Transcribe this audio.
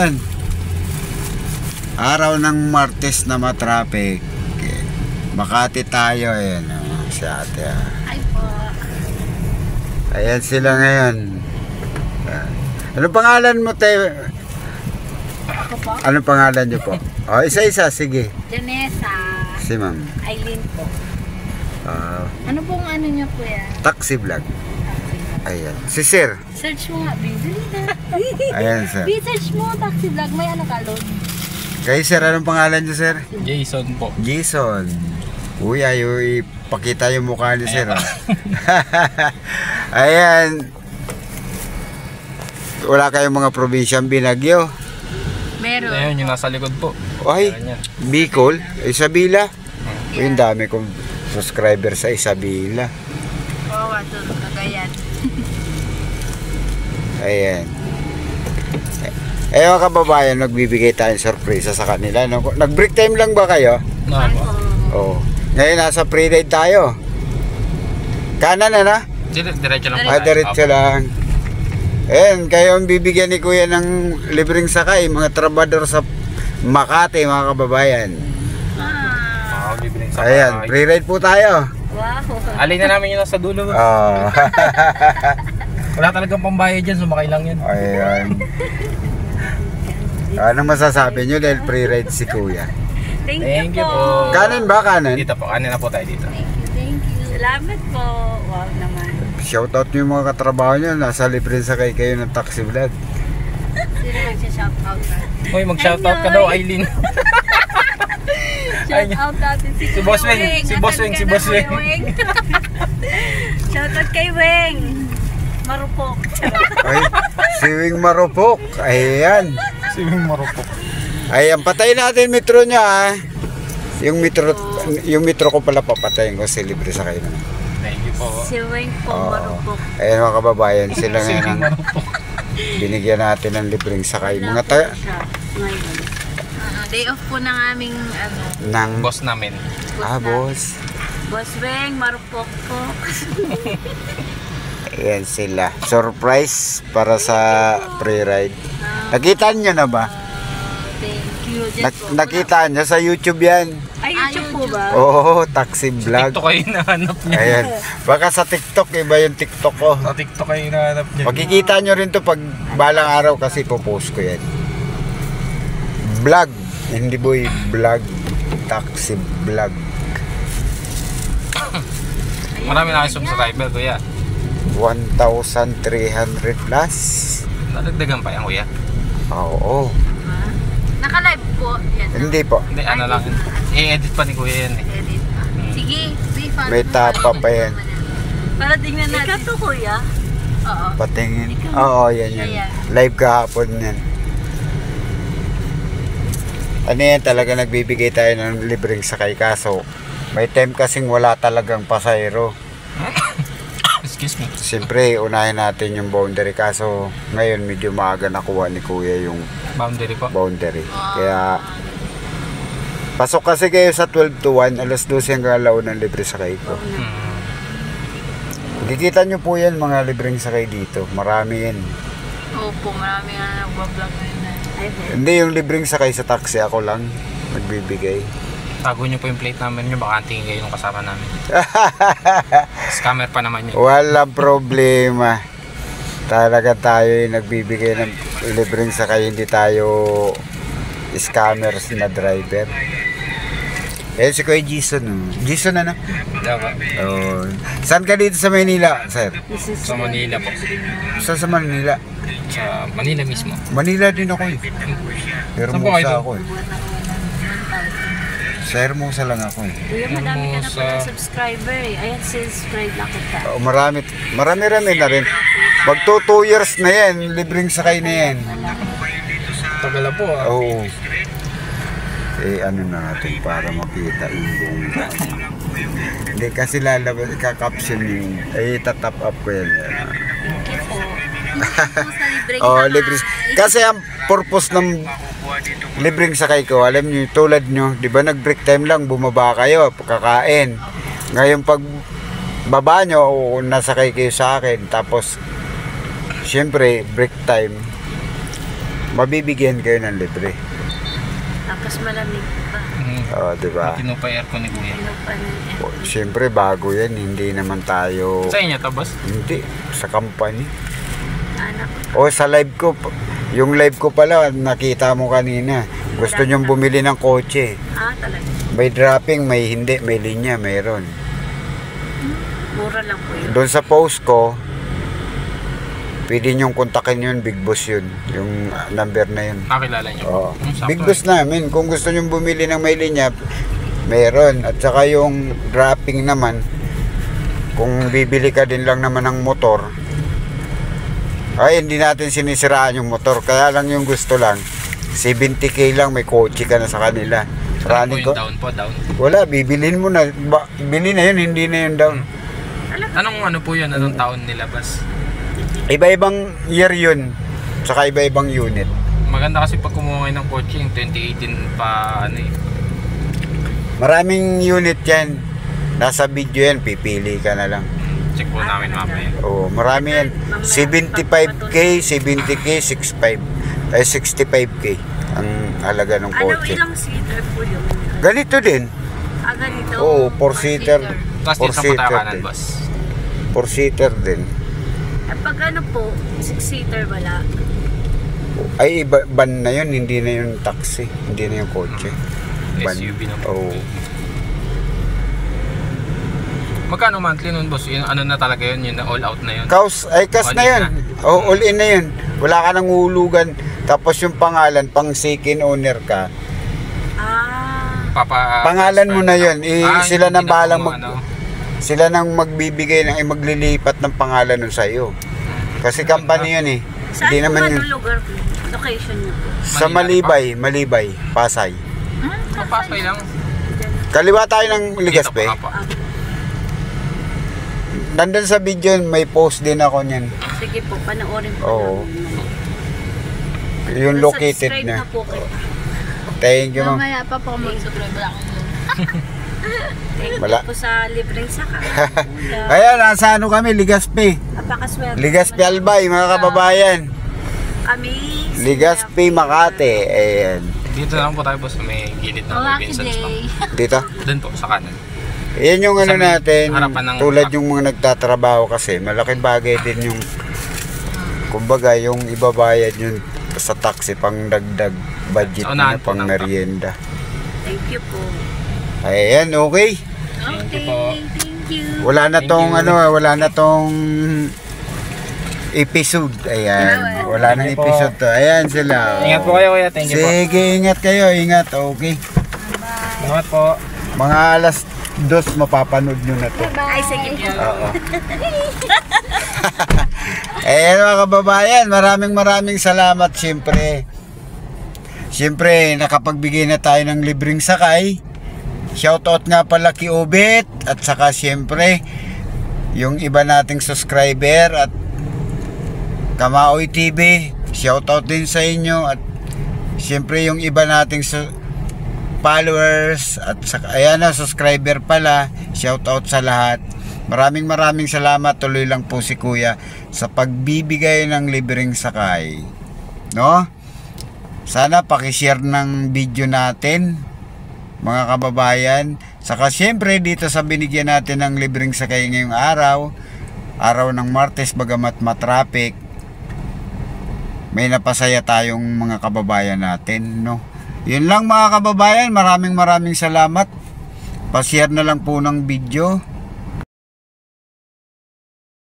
Ayan. Araw ng Martes na matraffic. Makati tayo. Ayan. Si ate. Ay po. Ayan sila ngayon. Ano pangalan mo, te? Ako po? Ano pangalan niyo po? O, isa-isa. Sige. Janessa. Si ma'am. Aileen po. Ano pong ano niyo po yan? Taxi vlog. Ayan. Si sir. Search mo nga, busy na. Ayan, sir. Search mo, taxi vlog. May ano ka, load? Kay sir, anong pangalan niyo, sir? Jason po. Jason. Uy, ayaw ipakita yung mukha ni sir. Ayan. Wala kayong mga probinsyang binagyo? Meron. Ayun, yung nasa likod po. Ay, Bicol, Isabela. Yung dami kong subscriber sa Isabela. Oo, ito, Cagayan. Ayan. Eh mga kababayan, nagbibigay tayong sorpresa sa kanila. No? Nag-break time lang ba kayo? No, po. Oo. Ngayon nasa pre-ride tayo. Kanan na? Diretso lang po. Diretso lang. Ayan, kayo ang bibigyan ni Kuya ng libreng sakay, mga trabador sa Makati, mga kababayan. Ayan, pre-ride po tayo. Wow. Alin na namin yun nasa dulo. Wala talagang pambayad dyan, sumakay lang yan. Ayan. Anong masasabi nyo dahil pre-ride si Kuya? Thank you po. Kanan ba? Kanan? Dito po, kanin na po tayo dito. Thank you. Salamat po. Wow naman. Shoutout nyo yung mga katrabaho nyo. Nasa libre sakay kayo ng taxi vlog. Sino nagsha-shoutout ka? Uy, mag-shoutout ka daw, Aileen. Shoutout natin Si Boss Weng, si Boss Weng, si Boss Weng. Shoutout kay Weng. Marupok. Ay, si Wing Marupok. Ayan. Si Weng marupok. Ayan, patayin natin metro niya ha. Yung metro ko pala papatayin ko si libre sakay na. Thank you po. Si Weng po, marupok. Ayan mga kababayan, sila Si ngayon Weng ang marupok. binigyan natin ng libreng sakay. Mga Ngayon. Day off po ng aming ano. ng Boss namin. boss. Boss Weng, marupok po. Ayan sila. Surprise para sa pre-ride. Nakita nyo na ba? Thank you. Nakita nyo sa YouTube yan. Ay, YouTube po ba? Oo, taxi vlog. TikTok kayo hinahanap niya. Ayan. Baka sa TikTok, iba yung TikTok ko. Sa TikTok kayo hinahanap niya. Makikita nyo rin to pag balang araw kasi popost ko yan. Vlog. Hindi boy, vlog. Taxi vlog. Marami na kayo subscriber, kuya. 1,300 plus. Nadagdagan pa yan, kuya. Oo. Naka-live po. Yan. Hindi po. Hindi, ano lang. I-edit pa ni kuya yan eh. Edit pa. Sige, follow May mo tapa tayo. pa yan. Para tingnan natin. Ikaw to, kuya? Oo. Patingin. Oo, yan yan. Ayan. Live kahapon yan. Ano yan, talaga nagbibigay tayo ng libreng sakay kaso. May time kasing wala talagang pasayro. Excuse me. Siyempre, unahin natin yung boundary kaso ngayon medyo maaga nakuha ni Kuya yung Boundary po. boundary. Kaya pasok kasi kayo sa 12 to 1, alas 12 hanggang alaw ng libre sakay ko. Kikita nyo po yan mga libreng sakay dito. Marami yan. Opo, marami nga nagbablog ngayon. Hindi yung libreng sakay sa taxi, ako lang nagbibigay. Tago nyo po yung plate number nyo, baka antingin kayo nung kasama namin. Scammer pa naman yun. Walang problema. Talaga tayo yung nagbibigay ng libreng sakay, hindi tayo scammers na driver. Eh si Kuya Jason. Jason ano? Diba? Oh. Saan ka dito sa Manila, sir? Sa Manila po. Sa Manila? Sa Manila mismo. Manila din ako eh. Pero Saan po kayo Hermosa doon? ako eh. Sa Hermosa lang ako eh. Kuya, madami ka na Sa- pala subscriber eh. Ayan, subscribe lang kita. Oh, marami na rin. Magto 2 years na yan, libreng sakay na yan. Tagal na po ah. Oo. Eh ano na natin para makita yung buong dami. Hindi kasi lalabas, ikakaption yung, itatap up ko yan. Thank you po. Thank you po sa libreng Oh, sakay. libre. Kasi ang purpose ng libreng sakay ko, alam niyo, tulad nyo, di ba nag-break time lang, bumaba kayo, kakain. Ngayon pag baba nyo, o nasakay kayo sa akin, tapos, syempre, break time, mabibigyan kayo ng libre. Tapos malamig pa. O, diba? Matino pa aircon ni Kuya. Ano pa na O, siyempre, bago yan. Hindi naman tayo... Sa inyo to, boss? Hindi. Sa company. anak. O, sa live ko. Yung live ko pala, nakita mo kanina. Gusto nyong bumili ng kotse. Talaga. May dropping, may hindi, may linya, mayroon. Mura lang po yun. Doon sa post ko, pwede nyong kontakin yun, Big Boss yun. Yung number na yun. Nakilala niyo? Oo. Sakto Big Boss namin. Kung gusto nyong bumili ng may linya, mayroon. At saka yung dropping naman, kung bibili ka din lang naman ng motor, ay hindi natin sinisiraan yung motor. Kaya lang yung gusto lang, 70k lang, may kotse ka na sa kanila. Ano po Running yung ko? down po, down? Wala, bibilin mo na. Bili na yun, hindi na yun down. Anong ano po yun? Anong taon nilabas? Iba-ibang year yun. Saka iba-ibang unit. Maganda kasi pag kumuha kayo ng kotse, yung 2018 pa ano eh. Maraming unit yan. Nasa video yan, pipili ka na lang. Check po namin mamaya. Oo, marami yan. 75k, 70k, 65. Ay, 65k ang halaga ng Ano, kotse. ilang seater po yun? Ganito din. Ganito. Oo, 4-seater. Tapos dito sa 4-seater patakanan, din. boss. 4-seater din. Pag ano po, 6-seater wala. Ay, iba, van na yun, hindi na yung taxi. Hindi na yung kotse. Van. SUV na po. Oo. Magkano monthly nun, boss? Yung ano na talaga yun? Yung all out na yun? Kas All na in yun. Oh, all in na yun. Wala ka nang uhulugan. Tapos yung pangalan, pang second owner ka. Pangalan mo na yun. Sila nang bahalang sila nang magbibigay ng maglilipat ng pangalan nun sa iyo. Kasi company yun eh. Saan Hindi po naman ano yun. lugar po? Location niyo po? Sa Malibay, Pasay. Papasay lang. Kaliwa tayo ng Ligaspe. Dito pa. Nandun sa video, may post din ako niyan. Sige po, panoorin po. Oo. namin. Yung located Subscribe na. po kayo. Thank you, ma'am. Mamaya pa po mag-subscribe lang. Thank Wala. you po sa libreng saka. Ayan, nasa ano kami, Ligaspe. Napakaswerte. Ligaspe Albay, mga kababayan. Kami. Ligaspe, Makati. Ayan. Dito lang po tayo, boss. May gilid ng Robinsons pa. Dito. Doon po, sa kanan. Yan yung ano Sa may natin, harapan ng tulad truck. yung mga nagtatrabaho kasi, malaking bagay din yung, kumbaga, yung ibabayad yung sa taxi pang dagdag budget Sa na unahan po pang ng merienda. Thank you po. Ayan, okay. Okay, po. thank you. Wala na Thank tong you. wala na tong episode. Ayan, wala nang episode to. Ayan sila. Ingat po kayo, kuya. Thank you po. Sige, ingat kayo, ingat. Okay. Salamat po. Mga alas 2 mapapanood nyo na to. Ay, sige po. Oo. Ayan mga kababayan, maraming salamat siyempre. Siyempre, nakapagbigay na tayo ng libreng sakay. Shoutout nga pala kay Obet at saka siyempre yung iba nating subscriber at Kamaoy TV. Shoutout din sa inyo at siyempre yung iba nating followers at saka, ayan na, subscriber pala. Shoutout sa lahat. Maraming salamat. Tuloy lang po si Kuya sa pagbibigay ng libreng sakay. No? Sana pakishare ng video natin, mga kababayan. Saka siyempre dito sa binigyan natin ng libreng sakay ngayong araw ng Martes, bagamat matraffic, may napasaya tayong mga kababayan natin, no? Yun lang mga kababayan, maraming salamat. Pa-share na lang po ng video.